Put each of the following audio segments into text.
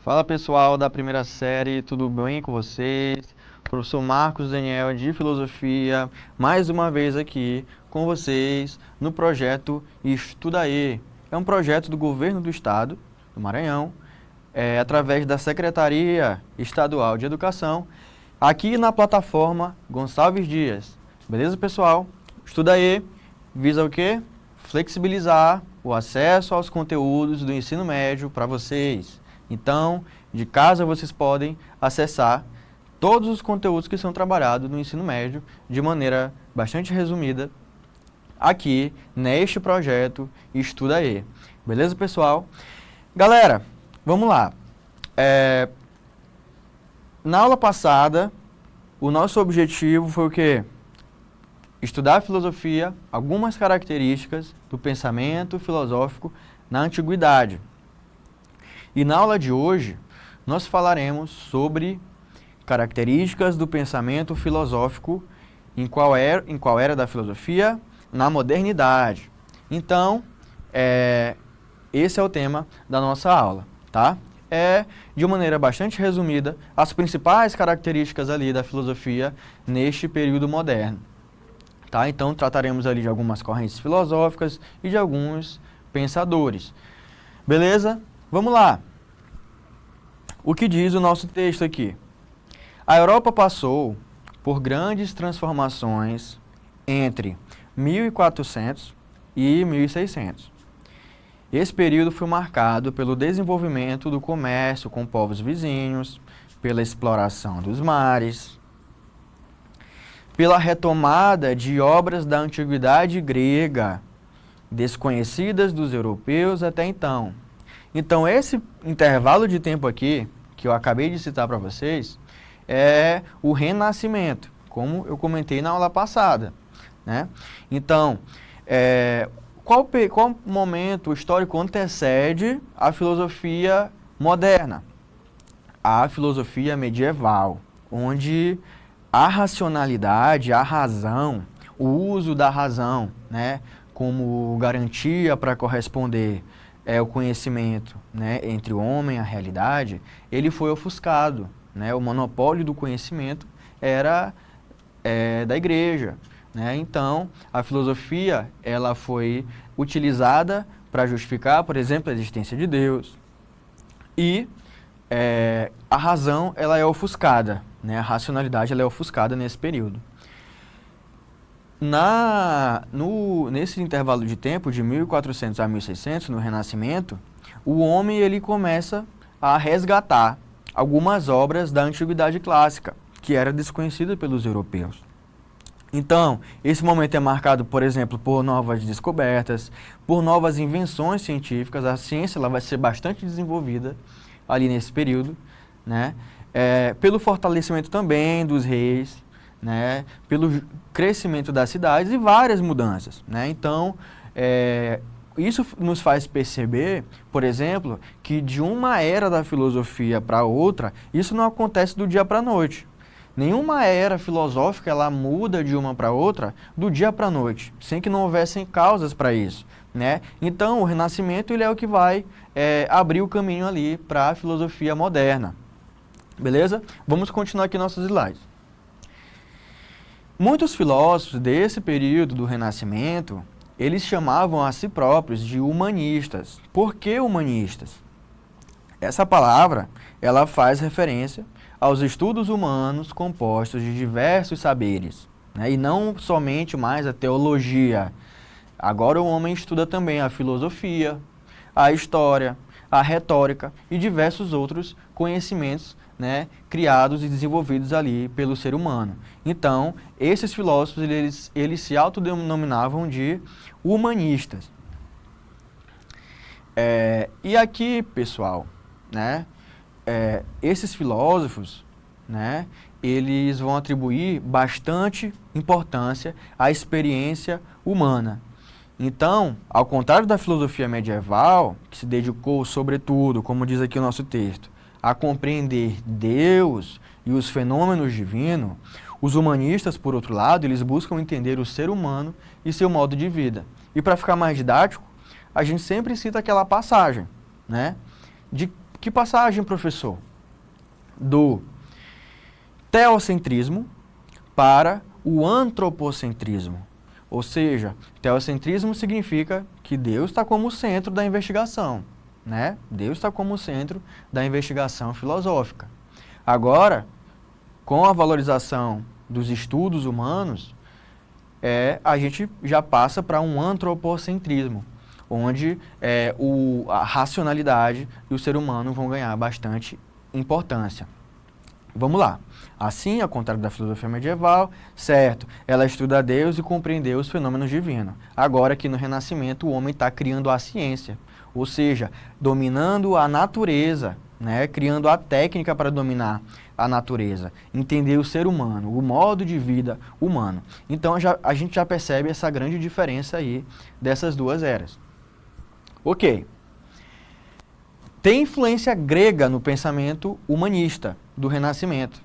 Fala pessoal da primeira série, tudo bem com vocês? Professor Marcos Daniel de Filosofia, mais uma vez aqui com vocês no projeto Estudaê. É um projeto do Governo do Estado do Maranhão, através da Secretaria Estadual de Educação, aqui na plataforma Gonçalves Dias. Beleza, pessoal? Estudaê visa o quê? Flexibilizar o acesso aos conteúdos do ensino médio para vocês. Então, de casa vocês podem acessar todos os conteúdos que são trabalhados no ensino médio de maneira bastante resumida aqui neste projeto Estudaê. Beleza, pessoal? Galera, vamos lá. Na aula passada, o nosso objetivo foi o quê? Estudar a filosofia, algumas características do pensamento filosófico na antiguidade. E na aula de hoje, nós falaremos sobre características do pensamento filosófico em qual era da filosofia na modernidade. Então, esse é o tema da nossa aula, tá? De maneira bastante resumida, as principais características ali da filosofia neste período moderno. Tá? Então, trataremos ali de algumas correntes filosóficas e de alguns pensadores. Beleza? Vamos lá. O que diz o nosso texto aqui? A Europa passou por grandes transformações entre 1400 e 1600. Esse período foi marcado pelo desenvolvimento do comércio com povos vizinhos, pela exploração dos mares, pela retomada de obras da antiguidade grega, desconhecidas dos europeus até então. Então, esse intervalo de tempo aqui, que eu acabei de citar para vocês, é o Renascimento, como eu comentei na aula passada, né? Então, qual momento histórico antecede a filosofia moderna? A filosofia medieval, onde a racionalidade, a razão, o uso da razão, né, como garantia para corresponder o conhecimento, né, entre o homem e a realidade, ele foi ofuscado, né? O monopólio do conhecimento era da igreja, né? Então, a filosofia ela foi utilizada para justificar, por exemplo, a existência de Deus. E a razão ela é ofuscada, né? A racionalidade ela é ofuscada nesse período. Nesse intervalo de tempo, de 1400 a 1600, no Renascimento, o homem ele começa a resgatar algumas obras da Antiguidade Clássica, que era desconhecida pelos europeus. Então, esse momento é marcado, por exemplo, por novas descobertas, por novas invenções científicas. A ciência ela vai ser bastante desenvolvida ali nesse período, né? Pelo fortalecimento também dos reis, né, pelo crescimento das cidades e várias mudanças, né? Então, isso nos faz perceber, por exemplo, que de uma era da filosofia para outra, isso não acontece do dia para a noite. Nenhuma era filosófica ela muda de uma para outra do dia para a noite, sem que não houvessem causas para isso, né? Então, o Renascimento ele é o que vai abrir o caminho ali para a filosofia moderna. Beleza? Vamos continuar aqui nossos slides. Muitos filósofos desse período do Renascimento, eles chamavam a si próprios de humanistas. Por que humanistas? Essa palavra, ela faz referência aos estudos humanos compostos de diversos saberes, né? E não somente mais a teologia. Agora o homem estuda também a filosofia, a história, a retórica e diversos outros conhecimentos, né, criados e desenvolvidos ali pelo ser humano. Então, esses filósofos, eles se autodenominavam de humanistas. E aqui, pessoal, né, esses filósofos, né, eles vão atribuir bastante importância à experiência humana. Então, ao contrário da filosofia medieval, que se dedicou, sobretudo, como diz aqui o nosso texto, a compreender Deus e os fenômenos divinos, os humanistas, por outro lado, eles buscam entender o ser humano e seu modo de vida. E para ficar mais didático, a gente sempre cita aquela passagem, né, de Que passagem, professor? Do teocentrismo para o antropocentrismo. Ou seja, teocentrismo significa que Deus está como centro da investigação, né? Deus está como centro da investigação filosófica. Agora, com a valorização dos estudos humanos, a gente já passa para um antropocentrismo, onde a racionalidade e o ser humano vão ganhar bastante importância. Vamos lá. Assim, ao contrário da filosofia medieval, certo, ela estuda Deus e compreendeu os fenômenos divinos. Agora que no Renascimento o homem está criando a ciência, ou seja, dominando a natureza, né, criando a técnica para dominar a natureza, entender o ser humano, o modo de vida humano. Então a gente já percebe essa grande diferença aí dessas duas eras. Ok. Tem influência grega no pensamento humanista do Renascimento.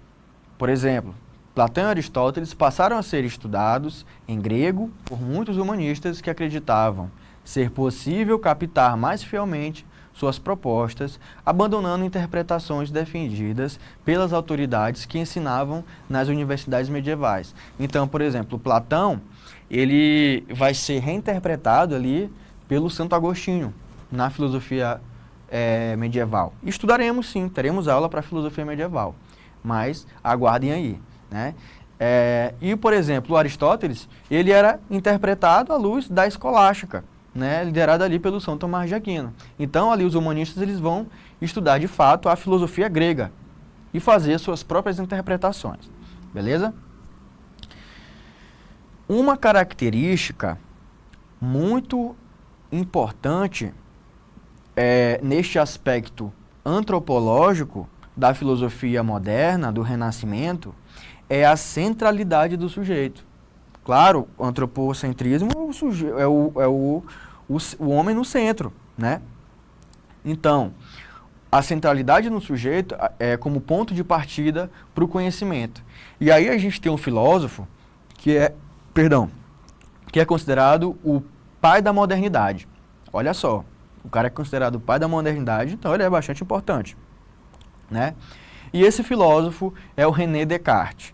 Por exemplo, Platão e Aristóteles passaram a ser estudados em grego por muitos humanistas que acreditavam ser possível captar mais fielmente suas propostas, abandonando interpretações defendidas pelas autoridades que ensinavam nas universidades medievais. Então, por exemplo, Platão, ele vai ser reinterpretado ali pelo Santo Agostinho na filosofia medieval. Estudaremos sim, teremos aula para filosofia medieval, mas aguardem aí, né? E, por exemplo, o Aristóteles, ele era interpretado à luz da escolástica, né, liderada ali pelo São Tomás de Aquino. Então, ali os humanistas eles vão estudar de fato a filosofia grega e fazer suas próprias interpretações, beleza? Uma característica muito importante neste aspecto antropológico da filosofia moderna, do Renascimento, é a centralidade do sujeito. Claro, o antropocentrismo é o homem no centro, né? Então, a centralidade no sujeito é como ponto de partida para o conhecimento. E aí a gente tem um filósofo que é considerado o pai da modernidade. Olha só, o cara é considerado o pai da modernidade, então ele é bastante importante, né? E esse filósofo é o René Descartes,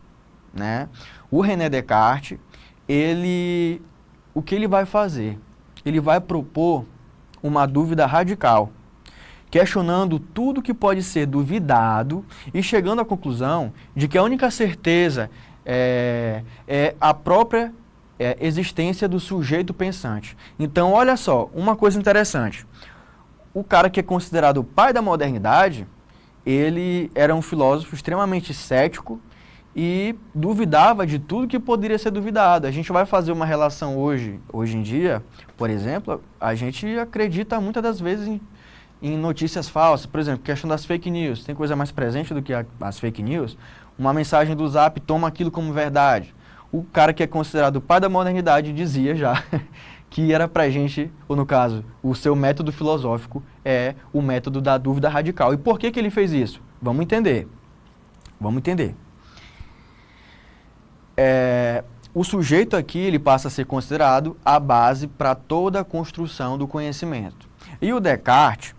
né? O René Descartes, o que ele vai fazer? Ele vai propor uma dúvida radical, questionando tudo que pode ser duvidado e chegando à conclusão de que a única certeza é a própria existência do sujeito pensante. Então, olha só, uma coisa interessante. O cara que é considerado o pai da modernidade, ele era um filósofo extremamente cético e duvidava de tudo que poderia ser duvidado. A gente vai fazer uma relação hoje em dia, por exemplo, a gente acredita muitas das vezes em notícias falsas. Por exemplo, questão das fake news. Tem coisa mais presente do que as fake news? Uma mensagem do Zap toma aquilo como verdade. O cara que é considerado o pai da modernidade dizia já que era pra gente, ou no caso, o seu método filosófico é o método da dúvida radical. E por que ele fez isso? Vamos entender. Vamos entender. O sujeito aqui ele passa a ser considerado a base para toda a construção do conhecimento. E o Descartes,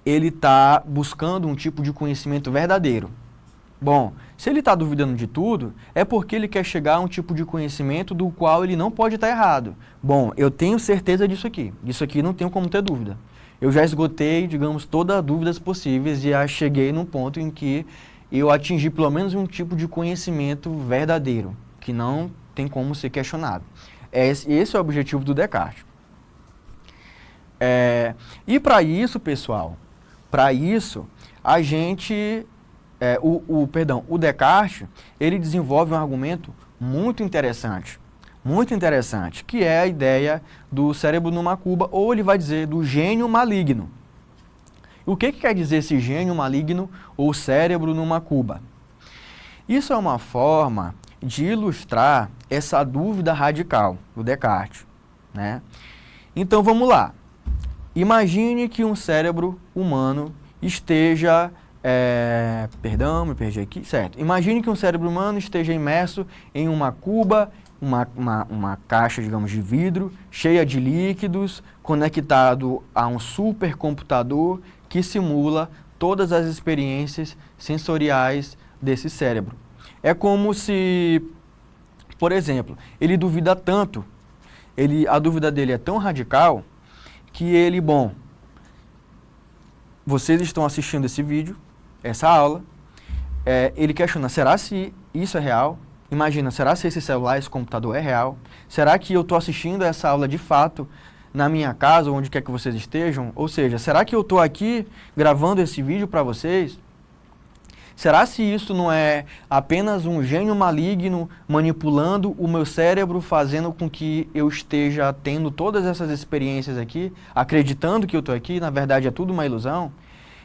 ele está buscando um tipo de conhecimento verdadeiro. Bom, se ele está duvidando de tudo, é porque ele quer chegar a um tipo de conhecimento do qual ele não pode estar errado. Bom, eu tenho certeza disso aqui não tenho como ter dúvida. Eu já esgotei, digamos, todas as dúvidas possíveis e já cheguei num ponto em que eu atingi pelo menos um tipo de conhecimento verdadeiro, que não tem como ser questionado. Esse é o objetivo do Descartes. E para isso, pessoal, a gente... o Descartes, ele desenvolve um argumento muito interessante, que é a ideia do cérebro numa cuba, ou ele vai dizer do gênio maligno. O que quer dizer esse gênio maligno ou cérebro numa cuba? Isso é uma forma de ilustrar essa dúvida radical do Descartes, né? Então vamos lá. Imagine que um cérebro humano esteja... me perdi aqui, certo. Imagine que um cérebro humano esteja imerso em uma cuba, uma caixa, digamos, de vidro, cheia de líquidos, conectado a um supercomputador que simula todas as experiências sensoriais desse cérebro. É como se, por exemplo, ele duvida tanto, a dúvida dele é tão radical que ele, bom, vocês estão assistindo esse vídeo, essa aula, ele questiona, será se isso é real? Imagina, será se esse celular, esse computador é real? Será que eu estou assistindo essa aula de fato na minha casa, onde quer que vocês estejam? Ou seja, será que eu estou aqui gravando esse vídeo para vocês? Será se isso não é apenas um gênio maligno manipulando o meu cérebro, fazendo com que eu esteja tendo todas essas experiências aqui, acreditando que eu estou aqui, na verdade é tudo uma ilusão?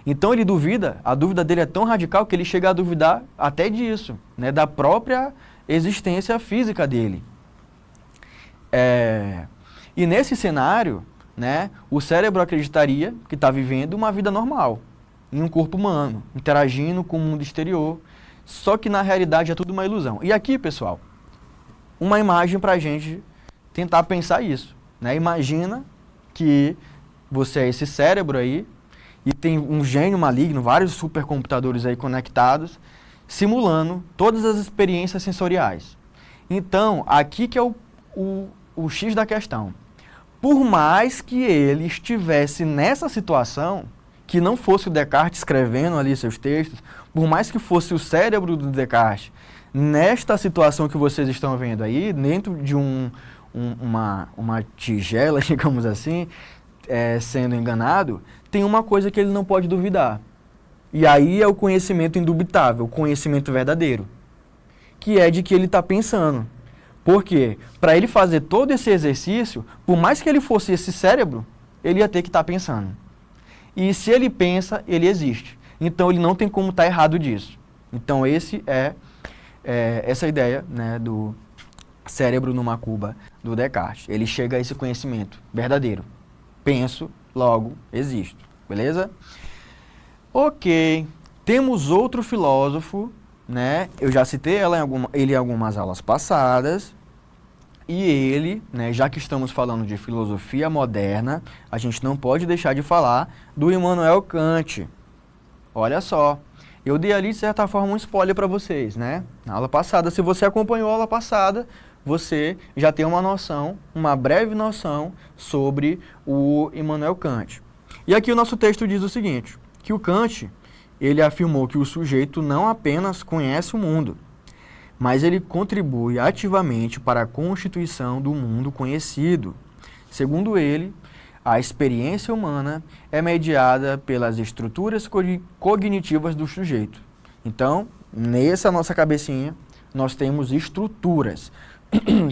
Então ele duvida, a dúvida dele é tão radical que ele chega a duvidar até disso, né, da própria existência física dele. E nesse cenário, né, o cérebro acreditaria que está vivendo uma vida normal, em um corpo humano, interagindo com o mundo exterior, só que na realidade é tudo uma ilusão. E aqui, pessoal, uma imagem para a gente tentar pensar isso, né? Imagina que você é esse cérebro aí e tem um gênio maligno, vários supercomputadores aí conectados, simulando todas as experiências sensoriais. Então, aqui que é o X da questão. Por mais que ele estivesse nessa situação, que não fosse o Descartes escrevendo ali seus textos, por mais que fosse o cérebro do Descartes, nesta situação que vocês estão vendo aí, dentro de uma tigela, digamos assim, sendo enganado, tem uma coisa que ele não pode duvidar. E aí é o conhecimento indubitável, o conhecimento verdadeiro, que é de que ele está pensando. Por quê? Para ele fazer todo esse exercício, por mais que ele fosse esse cérebro, ele ia ter que estar pensando. E se ele pensa, ele existe. Então ele não tem como estar errado disso. Então essa ideia, né, do cérebro numa cuba do Descartes. Ele chega a esse conhecimento verdadeiro. Penso, logo existo. Beleza? Ok. Temos outro filósofo, né? Eu já citei ele em algumas aulas passadas. E ele, né, já que estamos falando de filosofia moderna, a gente não pode deixar de falar do Immanuel Kant. Olha só, eu dei ali de certa forma um spoiler para vocês, né? Na aula passada, se você acompanhou a aula passada, você já tem uma noção, uma breve noção sobre o Immanuel Kant. E aqui o nosso texto diz o seguinte, que o Kant, ele afirmou que o sujeito não apenas conhece o mundo, mas ele contribui ativamente para a constituição do mundo conhecido. Segundo ele, a experiência humana é mediada pelas estruturas cognitivas do sujeito. Então, nessa nossa cabecinha, nós temos estruturas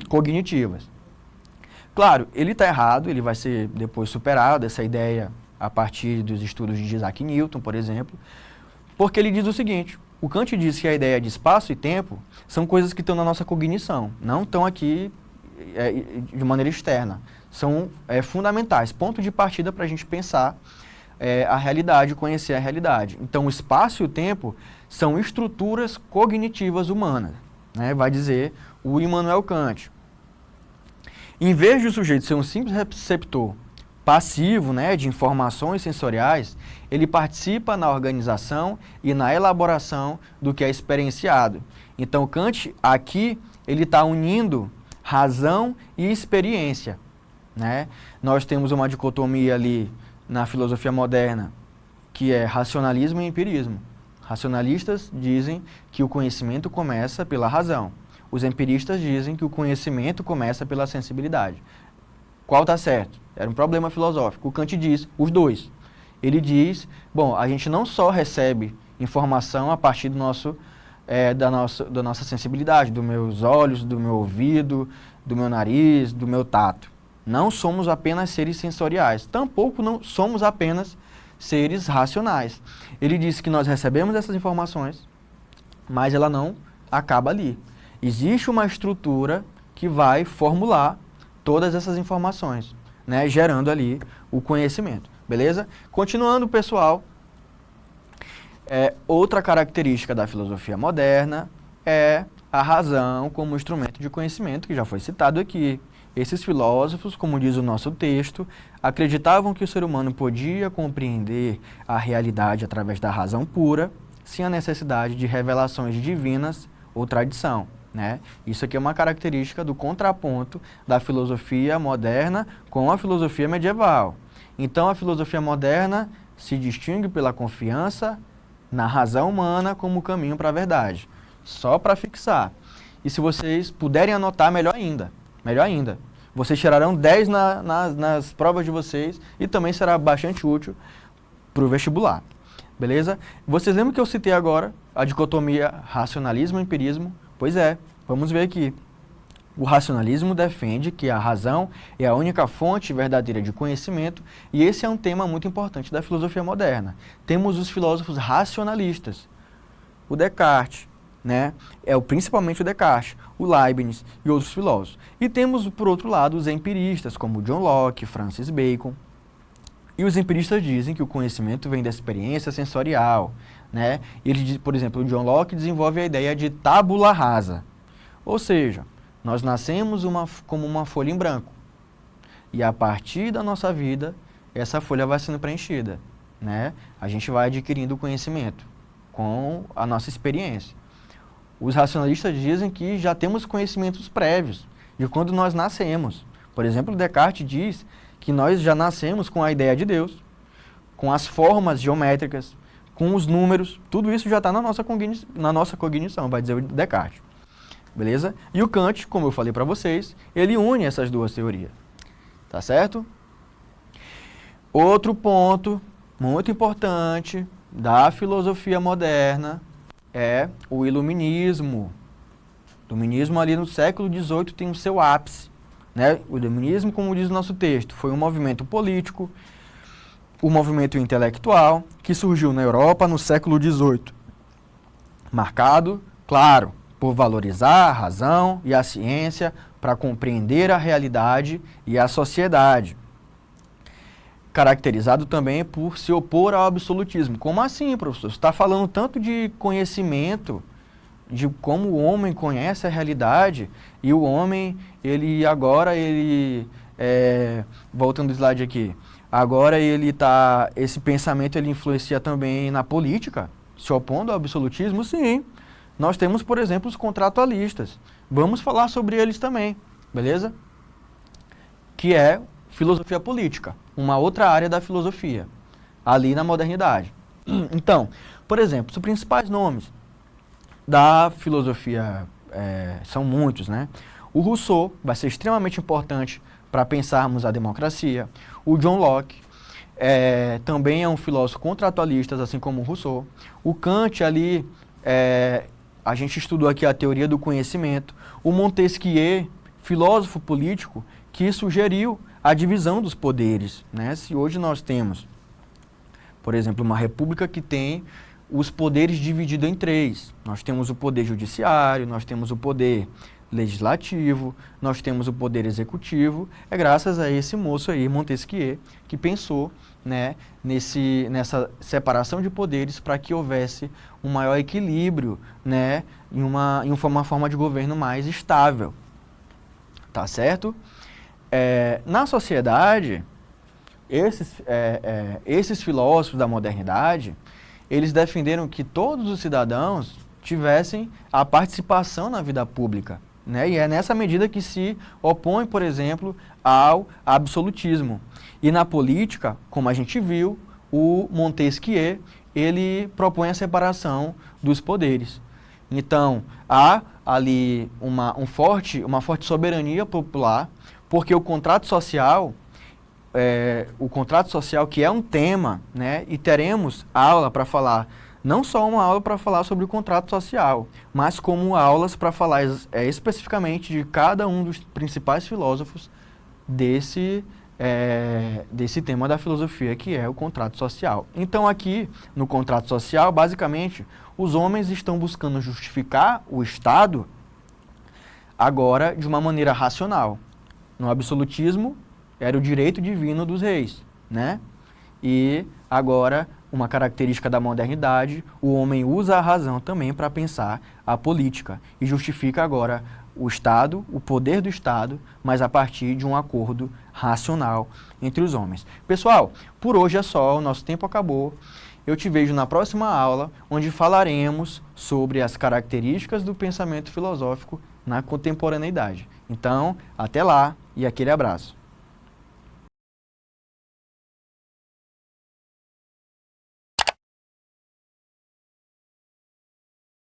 cognitivas. Claro, ele está errado, ele vai ser depois superado, essa ideia a partir dos estudos de Isaac Newton, por exemplo, porque ele diz o seguinte, o Kant diz que a ideia de espaço e tempo são coisas que estão na nossa cognição, não estão aqui de maneira externa. São fundamentais, ponto de partida para a gente pensar a realidade, conhecer a realidade. Então, o espaço e o tempo são estruturas cognitivas humanas, né? Vai dizer o Immanuel Kant. Em vez de o sujeito ser um simples receptor passivo, né, de informações sensoriais, ele participa na organização e na elaboração do que é experienciado. Então, Kant, aqui, ele está unindo razão e experiência, né? Nós temos uma dicotomia ali na filosofia moderna, que é racionalismo e empirismo. Racionalistas dizem que o conhecimento começa pela razão. Os empiristas dizem que o conhecimento começa pela sensibilidade. Qual está certo? Era um problema filosófico. O Kant diz os dois. Ele diz, bom, a gente não só recebe informação a partir da nossa sensibilidade, dos meus olhos, do meu ouvido, do meu nariz, do meu tato. Não somos apenas seres sensoriais, tampouco não somos apenas seres racionais. Ele diz que nós recebemos essas informações, mas ela não acaba ali. Existe uma estrutura que vai formular todas essas informações, né, gerando ali o conhecimento, beleza? Continuando, pessoal, outra característica da filosofia moderna é a razão como instrumento de conhecimento, que já foi citado aqui. Esses filósofos, como diz o nosso texto, acreditavam que o ser humano podia compreender a realidade através da razão pura, sem a necessidade de revelações divinas ou tradição, né? Isso aqui é uma característica do contraponto da filosofia moderna com a filosofia medieval. Então, a filosofia moderna se distingue pela confiança na razão humana como caminho para a verdade. Só para fixar. E se vocês puderem anotar, melhor ainda. Melhor ainda. Vocês tirarão 10 nas provas de vocês e também será bastante útil para o vestibular. Beleza? Vocês lembram que eu citei agora a dicotomia racionalismo e empirismo? Pois é, vamos ver aqui. O racionalismo defende que a razão é a única fonte verdadeira de conhecimento e esse é um tema muito importante da filosofia moderna. Temos os filósofos racionalistas, o Descartes, né? Principalmente o Descartes, o Leibniz e outros filósofos. E temos, por outro lado, os empiristas, como John Locke, Francis Bacon. E os empiristas dizem que o conhecimento vem da experiência sensorial, né? Ele, por exemplo, o John Locke desenvolve a ideia de tábula rasa. Ou seja, nós nascemos como uma folha em branco. E a partir da nossa vida, essa folha vai sendo preenchida, né? A gente vai adquirindo conhecimento com a nossa experiência. Os racionalistas dizem que já temos conhecimentos prévios de quando nós nascemos. Por exemplo, Descartes diz que nós já nascemos com a ideia de Deus, com as formas geométricas, com os números, tudo isso já está na nossa cognição, vai dizer o Descartes. Beleza? E o Kant, como eu falei para vocês, ele une essas duas teorias. Tá certo? Outro ponto muito importante da filosofia moderna é o iluminismo. O iluminismo ali no século XVIII tem o seu ápice, né? O iluminismo, como diz o nosso texto, foi um movimento político, um movimento intelectual que surgiu na Europa no século XVIII, marcado, claro, por valorizar a razão e a ciência para compreender a realidade e a sociedade. Caracterizado também por se opor ao absolutismo. Como assim, professor? Você está falando tanto de conhecimento, de como o homem conhece a realidade, e o homem, voltando ao slide aqui, agora esse pensamento ele influencia também na política, se opondo ao absolutismo? Sim. Nós temos, por exemplo, os contratualistas. Vamos falar sobre eles também, beleza? Que é filosofia política, uma outra área da filosofia, ali na modernidade. Então, por exemplo, os principais nomes da filosofia são muitos, né? O Rousseau vai ser extremamente importante para pensarmos a democracia. O John Locke também é um filósofo contratualista, assim como o Rousseau. O Kant ali, a gente estudou aqui a teoria do conhecimento. O Montesquieu, filósofo político, que sugeriu a divisão dos poderes, né? Se hoje nós temos, por exemplo, uma república que tem os poderes divididos em 3. Nós temos o poder judiciário, nós temos o poder legislativo, nós temos o poder executivo. É graças a esse moço aí, Montesquieu, que pensou, né, nessa separação de poderes para que houvesse um maior equilíbrio, né, em uma forma de governo mais estável. Tá certo? Na sociedade, esses filósofos da modernidade, eles defenderam que todos os cidadãos tivessem a participação na vida pública, né? E é nessa medida que se opõe, por exemplo, ao absolutismo. E na política, como a gente viu, o Montesquieu, ele propõe a separação dos poderes. Então, há ali uma forte soberania popular, porque o contrato social que é um tema, né, e teremos aula para falar, não só uma aula para falar sobre o contrato social, mas como aulas para falar especificamente de cada um dos principais filósofos desse tema da filosofia, que é o contrato social. Então aqui, no contrato social, basicamente, os homens estão buscando justificar o Estado agora de uma maneira racional. No absolutismo, era o direito divino dos reis, né? E agora, uma característica da modernidade, o homem usa a razão também para pensar a política e justifica agora o Estado, o poder do Estado, mas a partir de um acordo racional entre os homens. Pessoal, por hoje é só, o nosso tempo acabou. Eu te vejo na próxima aula, onde falaremos sobre as características do pensamento filosófico na contemporaneidade. Então, até lá e aquele abraço.